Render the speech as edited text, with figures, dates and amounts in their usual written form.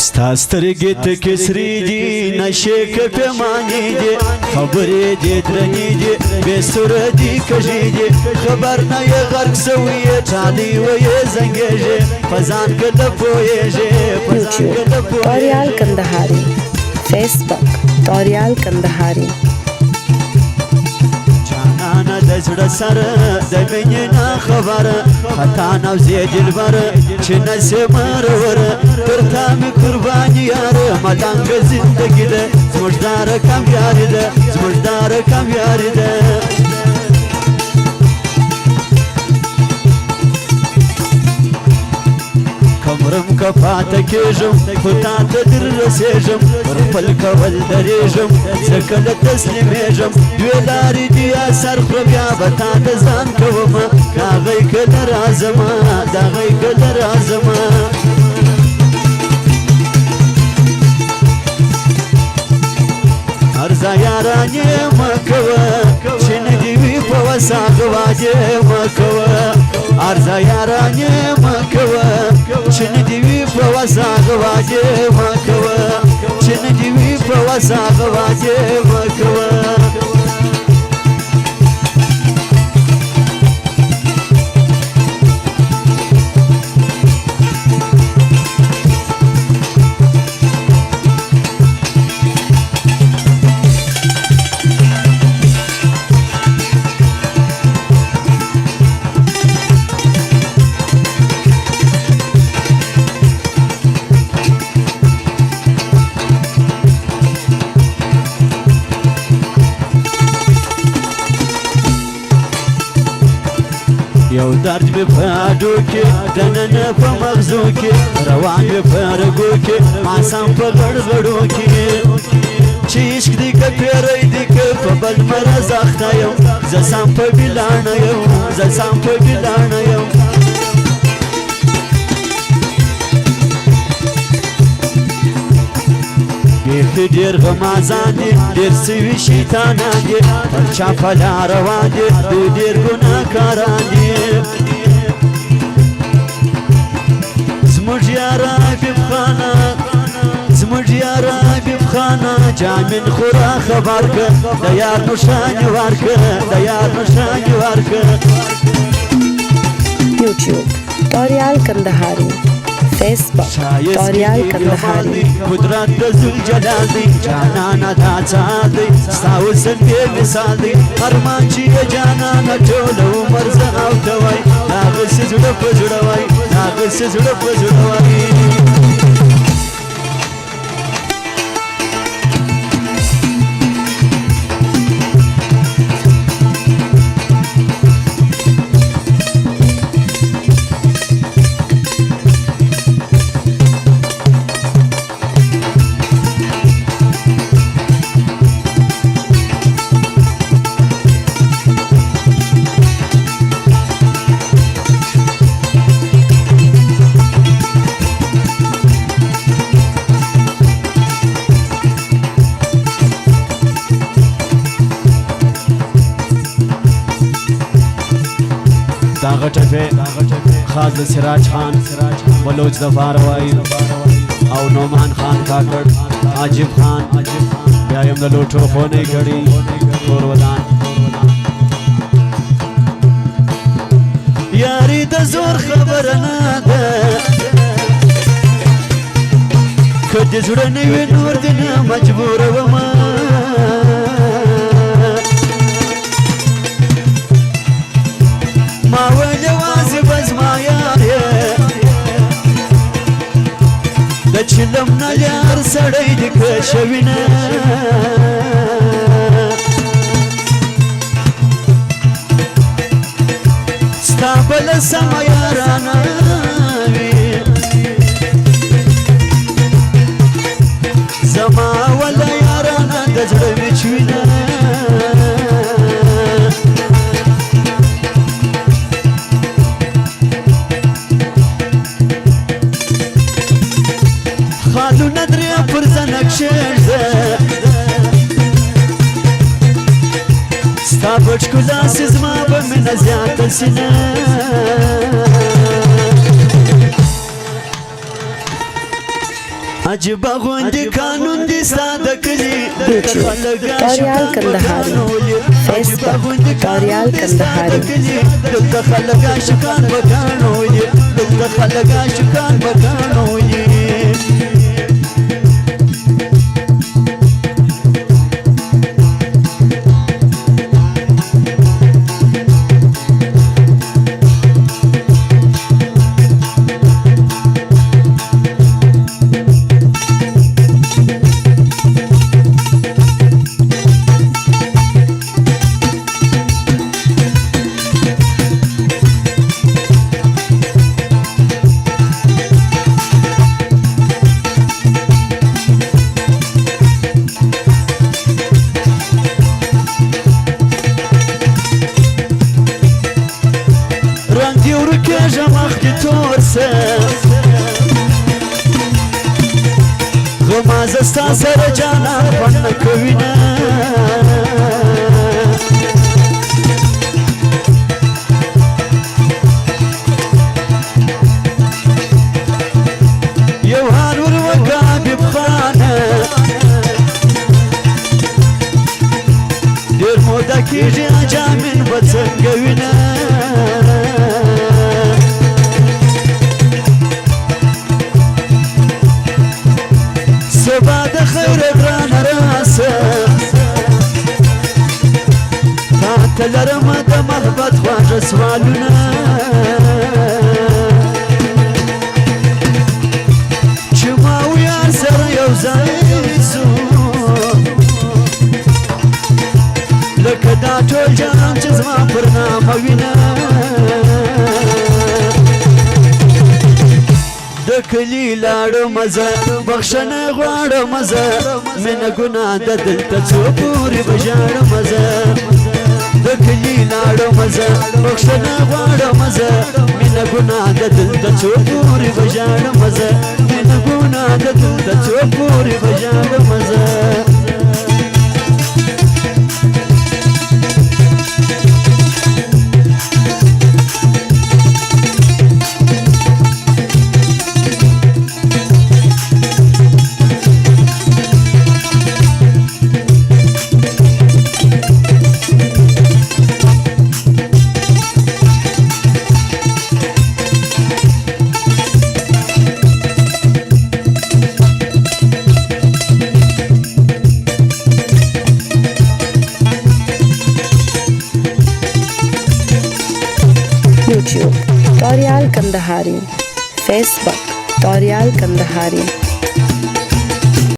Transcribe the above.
ستاسترګې ته کسری دي نشې که پیمانې دي خبرې دي درنې دي بې سره دي کږې دي خبر نه یې غرق سوی یې چالي ویې زنګېږي په ځان کله پوهېږي په ځان کله پوهېږي توریال کندهاري فیسبوک توریال کندهاري جانانه د زړه سره د مینې نه خبره خطا نوزې دلبره چې نسې مروره تر تا مې قرباني یاره ملنګه زندګي ده زموږ داره کامیاري ده زموږ داره کامیاري ده کمرم که پاته کېږم خو تا ته در رسېږم پر خپل کول درېږم زه کله تسلیمېږم دوې لارې دي یا سر خورم یا به تا ته ځان کومه د هغی کله راځمه د هغی کله راځمه هرځه یارانې مه کوه چې نه دې وي په وساغه واجې مه کوه هرځه یارانې مه کوه چې نه دې وي په وساغه واجې مه کوه چې نه دې وي په وساغه واجې مه کوه یو درد مې په اډو کې دننه په مغزو کې روان مې په رګو کې ماسام په غړغړو کې چې عشق دې که پیری دې که په بل مرض اخته یم زه سم په بیلاڼه یم زه سم په بیلاڼه یم بیخي ډېر غمازان دي ډېر سوي شیطانان دي پر چا په لار روان دي دوی ډېر ګناهکاران دي زموږ یاره حبیب خانه زموږ یاره حبیب خانه جامین خورا خبر که د یار نښانې ورکه د یار نښانې ورکه یوټیوب توریال کندهاري فیسبوک توریال کندهاري قدرت د ذوالجلال دی جانانه دا څه دی ستا حسن بې مثال دی ارمان چې یې جانانه ټول عمر زه او ته وای هغسې زړه په زړه وای هغسې زړه په زړه وای داغه ټپه خاص د سراج خان بلوچ ظفار وای او نومان خان کاکړ عاجب خان بیا یم د لوټو خونه کړي تور ودان یاري د زور خبر نه ده کله زړه نه وي نور دنه مجبور ومه ما ولې واظب زما یارې د چلم نه یار سړی دې که شوي نه ستا بله سمه یارانه وي زما وله یارانه د زړه وچ وینه خالونه درې پر زنک شېږده ستا په ښکلا سې زما به مینه زیاته سینه عجب غوندي قانون دي ساده کلی YouTube توريال کندهاري Facebook توريال کندهاري دلته خلک عاشقان بګانو دي دلته خلک عاشقان بګانو دي غماز استا سره جانا پن کوینا یو هانور وقابب خانه دیر مودا کیجی اجامین بڅنګوینا سبا د خیر ګران راسه تا لرم د محبت خواږه سوالونه چې ما او یار سره یو ځای سو لکه دا ټول جهان چې زما پر نامه وینه د کلی لاړو مزه بخښنه غواړم مزه مینه ګناه د دلته څو پورې بژاړم مزه د کلی لاړو مزه بخښنه غواړم مزه مینه ګناه د دلته څو پورې بژاړم مزه مینه ګناه د دلته څو پورې بژاړم مزه YouTube توريال کندهاري Facebook توريال کندهاري